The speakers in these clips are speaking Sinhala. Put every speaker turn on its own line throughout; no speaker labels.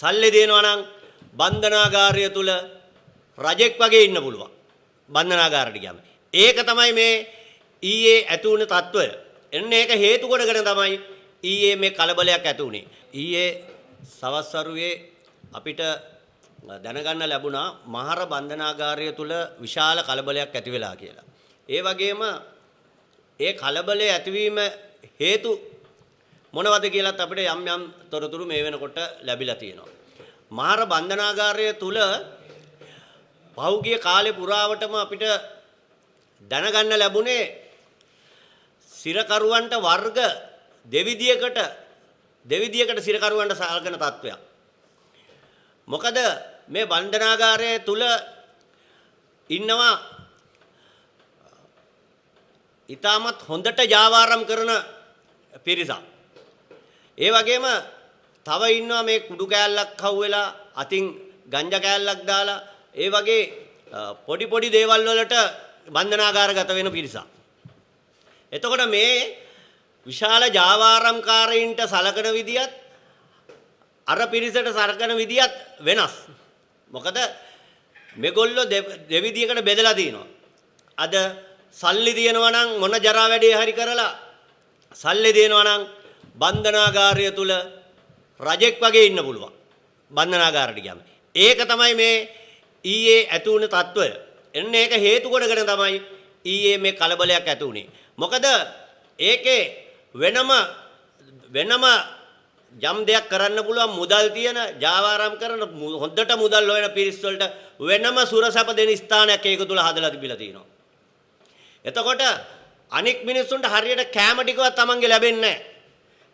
සල්ලි දෙනවා නම් බන්ධනාගාරය තුල රජෙක් වගේ ඉන්න පුළුවන්. බන්ධනාගාරයට ගියාම. ඒක තමයි මේ ඊයේ ඇති වුණ తত্ত্বය. එන්නේ ඒක හේතු කොටගෙන තමයි ඊයේ මේ කලබලයක් ඇති වුණේ. ඊයේ සවස් වරුවේ අපිට දැනගන්න ලැබුණා මහර බන්ධනාගාරය තුල විශාල කලබලයක් ඇති වෙලා කියලා. ඒ වගේම ඒ කලබලය ඇතිවීම හේතු මොනවද කියලාත් අපිට යම් යම් තොරතුරු මේ වෙනකොට ලැබිලා තියෙනවා. මහර බන්ධනාගාරය තුල පහුගිය කාලේ පුරාවටම අපිට දැනගන්න ලැබුණේ සිරකරුවන්ට වර්ග දෙවිදියකට සිරකරුවන්ට සලකන තත්වයක්. මොකද මේ බන්ධනාගාරය තුල ඉන්නවා ඊටමත් හොඳට ජාවාරම් කරන පිරිසක්. ඒ වගේම තව ඉන්නවා මේ කුඩු කෑල්ලක් හවුවෙලා අතින් ගංජා කෑල්ලක් දාලා ඒ වගේ පොඩි පොඩි දේවල් වලට බන්ධනාගාරගත වෙන පිරිසක්. එතකොට මේ විශාල ජාවාරම්කාරයින්ට සලකන විදියත් අර පිරිසට සලකන විදියත් වෙනස්. මොකද මේගොල්ලෝ දෙවිදියකට බෙදලා තිනවා. අද සල්ලි දිනනවා නම් මොන ජරා වැඩේ හරි කරලා සල්ලි දිනනවා නම් බන්ධනාගාරය තුල රජෙක් වගේ ඉන්න පුළුවන්. බන්ධනාගාරයට ගියාම. ඒක තමයි මේ ඊයේ ඇති වුණ తত্ত্বය. එන්නේ ඒක හේතු කොටගෙන තමයි ඊයේ මේ කලබලයක් ඇති වුණේ. මොකද ඒකේ වෙනම යම් දෙයක් කරන්න පුළුවන් මුදල් තියෙන ජාවාරම් කරන හොඳට මුදල් හොයන පිරිස් වලට වෙනම සුරසප දෙන ස්ථානයක් ඒක තුල හදලා තිබිලා තියෙනවා. එතකොට අනික් මිනිස්සුන්ට හරියට කැම ටිකවත් Tamange ලැබෙන්නේ නැහැ.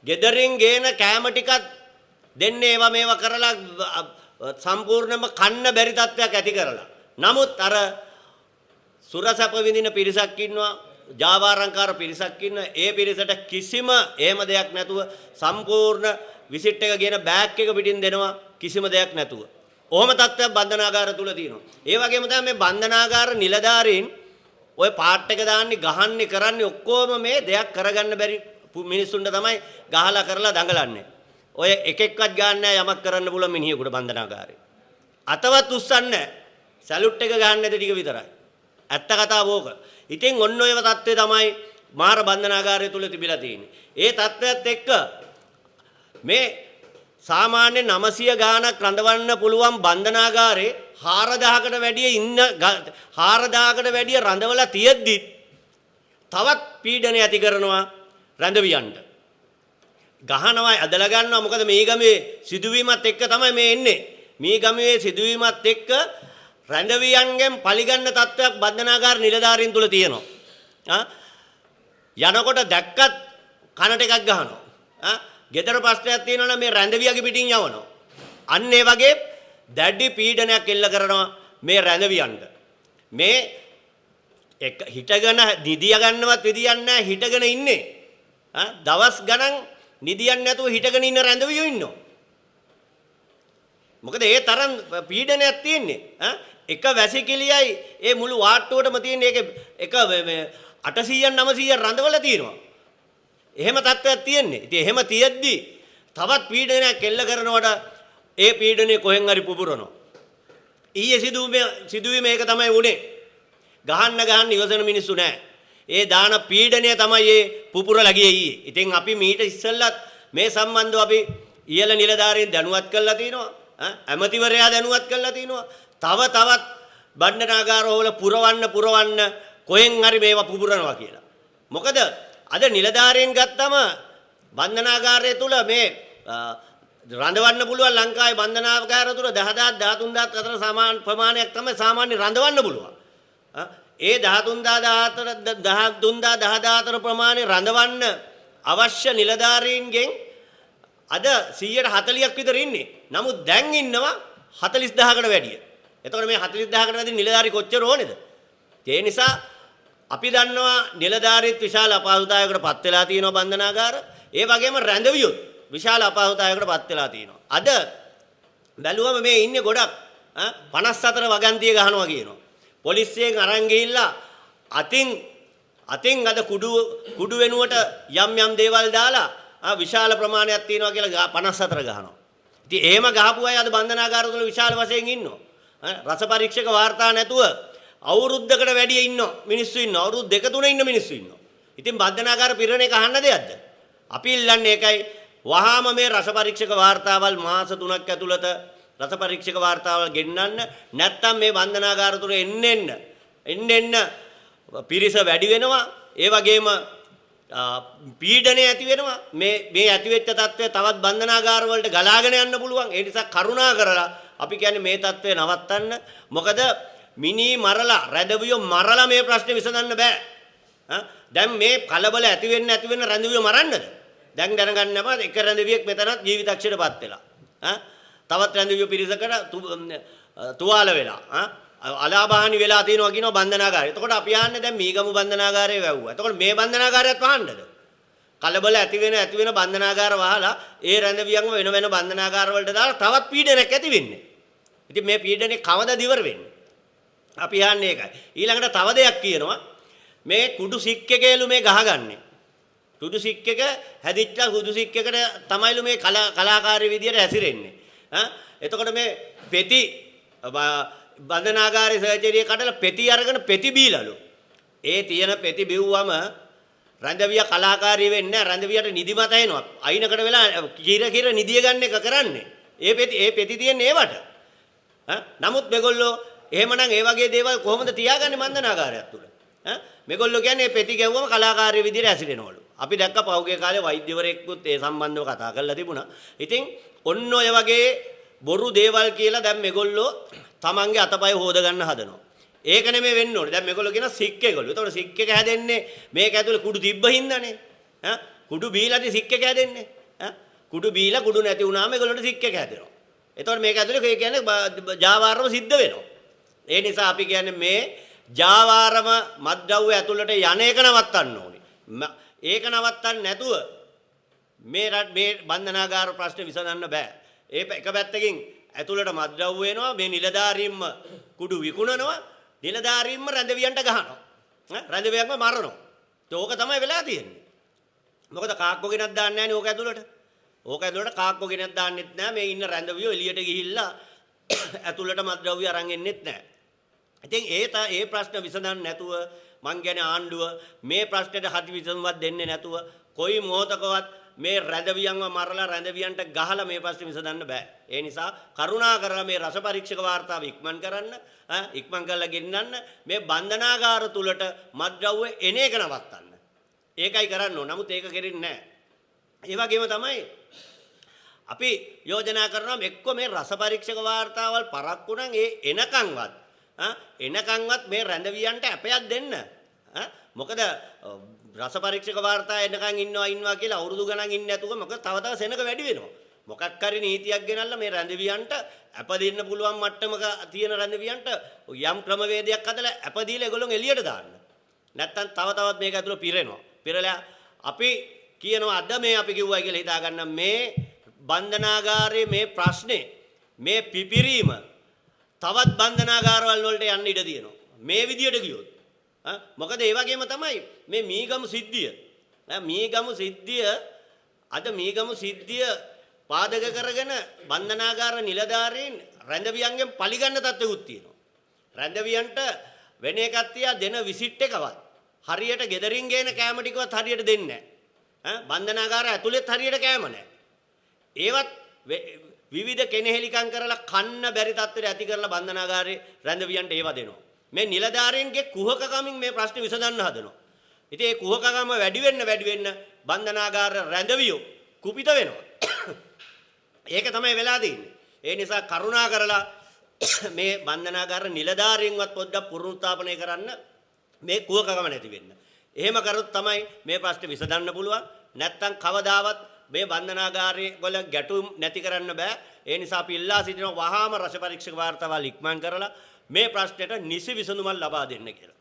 ගෙදරින් ගේන කැම ටිකත් දෙන්නේ ඒවා මේවා කරලා සම්පූර්ණයෙන්ම කන්න බැරි තත්ත්වයක් ඇති කරලා. නමුත් අර සුරසප විඳින පිරිසක් ඉන්නවා, ජාවාරම්කාර පිරිසක් ඉන්නවා. ඒ පිරිසට කිසිම එහෙම දෙයක් නැතුව සම්පූර්ණ විසිට් එක ගෙන බෑග් එක පිටින් දෙනවා කිසිම දෙයක් නැතුව. ඔහොම තත්ත්වයක් බන්ධනාගාර තුල තියෙනවා. ඒ වගේම තමයි මේ බන්ධනාගාර නිලධාරීන් ඔය පාට් එක දාන්නේ ගහන්නේ කරන්නේ ඔක්කොම මේ දෙයක් කරගන්න බැරි මිනිස්සුන්ට තමයි ගහලා කරලා දඟලන්නේ. ඔය එකෙක්වත් ගන්න නැහැ යමක් කරන්න පුළුවන් මිනිහෙකුට බන්ධනාගාරේ. අතවත් උස්සන්නේ නැහැ. සැලුට් එක ගන්න නැති ටික විතරයි. ඇත්ත කතාව ඕක. ඉතින් ඔන්න ඔය තත්ත්වය තමයි මාර බන්ධනාගාරය තුල තිබිලා තියෙන්නේ. ඒ තත්ත්වයත් එක්ක මේ සාමාන්‍ය 900 ගාණක් රඳවන්න පුළුවන් බන්ධනාගාරේ 4000කට වැඩිය රඳවලා තියෙද්දි තවත් පීඩනය ඇති කරනවා රඳවියන්ට. ගහනවා ඇදලා ගන්නවා. මොකද මේ ගමේ සිදුවීමත් එක්ක තමයි මේ එන්නේ. මේ ගමේ සිදුවීමත් එක්ක රඳවියන්ගෙන් පරිගන්න තත්ත්වයක් බන්ධනාගාර නිලධාරීන් තුල තියෙනවා. යනකොට දැක්කත් කනට එකක් ගහනවා. ගෙදර ප්‍රශ්නයක් තියෙනවා නම් මේ රඳවියගේ පිටින් යවනවා. අන්න ඒ වගේ දැඩි පීඩනයක් එල්ල කරනවා මේ රඳවියන්ට. මේ හිටගෙන නිදිය ගන්නවත් විදියක් නැහැ හිටගෙන ඉන්නේ. දවස් ගණන් නිදියක් නැතුව හිටගෙන ඉන්න රඳවියෝ ඉන්නවා. මොකද ඒ තරම් පීඩනයක් තියෙන්නේ. එක වැසිකිළියයි ඒ මුළු වාට්ටුවටම තියෙන එක 800න් 900න් රඳවල තියෙනවා. එහෙම තත්ත්වයක් තියෙන්නේ. ඉතින් එහෙම තියෙද්දි තවත් පීඩනයක් එල්ල කරනකොට ඒ පීඩනේ කොහෙන් හරි පුපුරනවා. ඊයේ සිදුවීම ඒක තමයි වුනේ. ගහන්න ඉවසන මිනිස්සු නැහැ. ඒ දාන පීඩනය තමයි ඒ පුපුරලා ගියේ ඊයේ. ඉතින් අපි මීට ඉස්සෙල්ලත් මේ සම්බන්ධව අපි ඉහළ නිලධාරීන් දැනුවත් කරලා තිනවා. ඇමතිවරයා දැනුවත් කරලා තිනවා. තවත් බන්ධනාගාරවල පුරවන්න කොහෙන් හරි මේවා පුපුරනවා කියලා. මොකද අද නිලධාරීන් ගත්තම බන්ධනාගාරය තුල මේ රඳවන්න පුළුවන් ලංකාවේ බන්ධනාගාර තුල 10000 13000 අතර සමාන ප්‍රමාණයක් තමයි සාමාන්‍ය රඳවන්න පුළුවන්. ඒ 13000 අතර ප්‍රමාණය රඳවන්න අවශ්‍ය නිලධාරීන්ගෙන් අද 140ක් විතර ඉන්නේ. නමුත් දැන් ඉන්නවා 40000කට වැඩිය. එතකොට මේ 40000කට වැඩි නිලධාරී කොච්චර ඕනේද? ඒ නිසා අපි දන්නවා නිලධාරීත් විශාල අපහසුතාවයකට පත් වෙලා තියෙනවා බන්ධනාගාර. ඒ වගේම රැඳවියොත් විශාල අපහසුතාවයකට පත් වෙලා තියෙනවා. අද බැලුවම මේ ඉන්නේ ගොඩක් 54 වගන්තිය ගහනවා කියනවා. පොලිසියෙන් අරන් ගිහිල්ලා අතින් අද කුඩු වෙනුවට යම් දේවල් දාලා විශාල ප්‍රමාණයක් තියෙනවා කියලා 54 ගහනවා. ඉතින් එහෙම ගහපු අය අද බන්ධනාගාර තුල විශාල වශයෙන් ඉන්නවා. රස පරීක්ෂක වාර්තා නැතුව අවුරුද්දකට වැඩිය ඉන්නවා මිනිස්සු ඉන්නවා. අවුරුදු 2-3 ඉන්න මිනිස්සු ඉන්නවා. ඉතින් බන්ධනාගාර පිරණ එක අහන්න දෙයක්ද? අපි ඉල්ලන්නේ ඒකයි. වහාම මේ රස පරීක්ෂක වාර්තාවල් මාස 3ක් ඇතුළත රස පරීක්ෂක වාර්තාවල් ගෙන්නන්න. නැත්තම් මේ බන්ධනාගාර තුල එන්න පිරිස වැඩි වෙනවා. ඒ වගේම පීඩනය ඇති වෙනවා. මේ ඇති වෙච්ච තත්ත්වය තවත් බන්ධනාගාර වලට ගලාගෙන යන්න පුළුවන්. ඒ නිසා කරුණා කරලා අපි කියන්නේ මේ තත්ත්වය නවත්තන්න. මොකද මිනි මරලා රැඳවියෝ මරලා මේ ප්‍රශ්නේ විසඳන්න බෑ. දැන් මේ කලබල ඇති වෙන්න රැඳවියෝ මරන්නද? දැන් දැනගන්න බෑ එක රැඳවියෙක් මෙතනත් ජීවිතක්ෂයටපත් වෙලා. තවත් රැඳවියෝ පිරිසකට තුවාල වෙලා. අලාභහානි වෙලා තියෙනවා කියනවා බන්ධනාගාරය. එතකොට අපි ආන්නේ දැන් මීගමු බන්ධනාගාරයේ වැව්වා. එතකොට මේ බන්ධනාගාරයත් වහන්නද? කලබල ඇති වෙන බන්ධනාගාර වහලා ඒ රැඳවියන්ව වෙන බන්ධනාගාර වලට දාලා තවත් පීඩනයක් ඇති වෙන්නේ. ඉතින් මේ පීඩනේ කවදද ඉවර වෙන්නේ? අපි ආන්නේ ඒකයි. ඊළඟට තව දෙයක් කියනවා මේ කුඩු සික්කකේලු මේ ගහගන්නේ. කුඩු සික්කක හැදිච්ච කුඩු සික්කකට තමයිලු මේ කලාකාරී විදියට ඇසිරෙන්නේ. එතකොට මේ පෙති බන්ධනාගාරයේ සර්ජරිය කඩලා පෙති අරගෙන පෙති බීලලු. ඒ තියෙන පෙති බිව්වම රැඳවිය කලාකාරී වෙන්නේ නැහැ. රැඳවියට නිදිමත එනවා. අයිනකට වෙලා කිර නිදිය ගන්න එක කරන්නේ. ඒ පෙති තියෙන්නේ ඒවට. නමුත් මේගොල්ලෝ එහෙමනම් ඒ වගේ දේවල් කොහොමද තියාගන්නේ බන්ධනාගාරයක් තුල? මේගොල්ලෝ කියන්නේ මේ පෙති ගැව්වම කලාකාරී විදියට ඇසිරෙනවලු. අපි දැක්ක පහුගිය කාලේ වෛද්‍යවරයෙක්කුත් ඒ සම්බන්ධව කතා කරලා තිබුණා. ඉතින් ඔන්න ඔය වගේ බොරු දේවල් කියලා දැන් මේගොල්ලෝ තමන්ගේ අතපය හොද ගන්න හදනවා. ඒක නෙමෙයි වෙන්න ඕනේ. දැන් මේගොල්ලෝ කියන සික් එකලු. ඒතකොට සික් එක හැදෙන්නේ මේක ඇතුලේ කුඩු තිබ්බ හින්දානේ. කුඩු බීලාද සික් එක හැදෙන්නේ. කුඩු බීලා කුඩු නැති වුණාම මේගොල්ලන්ට සික් එක හැදෙනවා. ඒතකොට මේක ඇතුලේ ඒ කියන්නේ ජාවාරම සිද්ධ වෙනවා. ඒ නිසා අපි කියන්නේ මේ ජාවාරම මත්ද්‍රව්‍ය ඇතුළට යන එක නවත්තන්න ඕනේ. ඒක නවත්තන්න නැතුව මේ බන්ධනාගාර ප්‍රශ්නේ විසඳන්න බෑ. ඒ එක පැත්තකින් ඇතුළට මත්ද්‍රව්‍ය වෙනවා. මේ නිලධාරීන්ම කුඩු විකුණනවා. නිලධාරීන්ම රැඳවියන්ට ගහනවා. රැඳවියන්ම මරනවා. ඒක තමයි වෙලා තියෙන්නේ. මොකද කාක්කෝ ගෙනත් දාන්නේ නැහනේ ඕක ඇතුළට. ඕක ඇතුළට කාක්කෝ ගෙනත් දාන්නෙත් නැහැ. මේ ඉන්න රැඳවියෝ එළියට ගිහිල්ලා ඇතුළට මත්ද්‍රව්‍ය අරන් එන්නෙත් නැහැ. ඉතින් ඒ ප්‍රශ්න විසඳන්න නැතුව මං කියන්නේ ආණ්ඩුව මේ ප්‍රශ්නෙට හරි විසඳුමක් දෙන්නේ නැතුව කොයි මොහොතකවත් මේ රැඳවියන්ව මරලා රැඳවියන්ට ගහලා මේ ප්‍රශ්නේ විසඳන්න බෑ. ඒ නිසා කරුණා කරලා මේ රස පරීක්ෂක වාර්තාව ඉක්මන් කරන්න, ඉක්මන් කරලා ගෙන්නන්න මේ බන්ධනාගාර තුලට මත්ද්‍රව්‍ය එන එක නවත්තන්න. ඒකයි කරන්න ඕන. නමුත් ඒක කෙරෙන්නේ නැහැ. ඒ වගේම තමයි අපි යෝජනා කරනවා එක්ක මේ රස පරීක්ෂක වාර්තාවල් පරක්කු නම් ඒ එනකන්වත් මේ රැඳවියන්ට අපයක් දෙන්න. මොකද රස පරීක්ෂක වාර්තා එනකන් ඉන්නවා කියලා අවුරුදු ගණන් ඉන්නේ නැතුව මොකද තව සෙනඟ වැඩි වෙනවා. මොකක් හරි නීතියක් ගෙනල්ලා මේ රැඳවියන්ට අප දෙන්න පුළුවන් මට්ටමක තියෙන රැඳවියන්ට යම් ක්‍රමවේදයක් හදලා අප දීලා ඒගොල්ලෝ එළියට දාන්න. නැත්තම් තවත් මේක ඇතුළේ පිරෙනවා. පිරලා අපි කියනවා අද මේ අපි කිව්වයි කියලා හිතා ගන්න මේ බන්ධනාගාරයේ මේ ප්‍රශ්නේ මේ පිපිරීම තවත් බන්ධනාගාරවල වලට යන්න ඉඩ තියෙනවා. මේ විදියට ගියොත්. මොකද ඒ වගේම තමයි මේ මීගමු සිද්ධිය. අද මීගමු සිද්ධිය පාදක කරගෙන බන්ධනාගාර නිලධාරීන් රැඳවියන්ගෙන් පරිගන්න තත්ත්වෙකුත් තියෙනවා. රැඳවියන්ට වෙන එකක් තියා දෙන විසිට් එකවත් හරියට ගෙදරින් ගේන කෑම ටිකවත් හරියට දෙන්නේ නැහැ. බන්ධනාගාර ඇතුළෙත් හරියට කෑම නැහැ. ඒවත් විවිධ කෙනෙහිලිකම් කරලා කන්න බැරි තත්ත්වයට ඇති කරලා බන්ධනාගාරේ රැඳවියන්ට ඒවා දෙනවා. මේ නිලධාරීන්ගේ කුහකකමින් මේ ප්‍රශ්නේ විසඳන්න හදනවා. ඉතින් මේ කුහකකම වැඩි වෙන්න බන්ධනාගාර රැඳවියෝ කුපිත වෙනවා. ඒක තමයි වෙලා තියෙන්නේ. ඒ නිසා කරුණා කරලා මේ බන්ධනාගාර නිලධාරීන්වත් පොඩ්ඩක් පුනරුත්ථාපනය කරන්න මේ කුහකකම නැති වෙන්න. එහෙම කරොත් තමයි මේ ප්‍රශ්නේ විසඳන්න පුළුවන්. නැත්තම් කවදාවත් මේ බන්ධනාගාරයේ වල ගැටුම් නැති කරන්න බෑ. ඒ නිසා අපි ඉල්ලා සිටිනවා වහාම රස පරීක්ෂක වාර්තාවල් ඉක්මන් කරලා මේ ප්‍රශ්නෙට නිසි විසඳුමක් ලබා දෙන්න කියලා.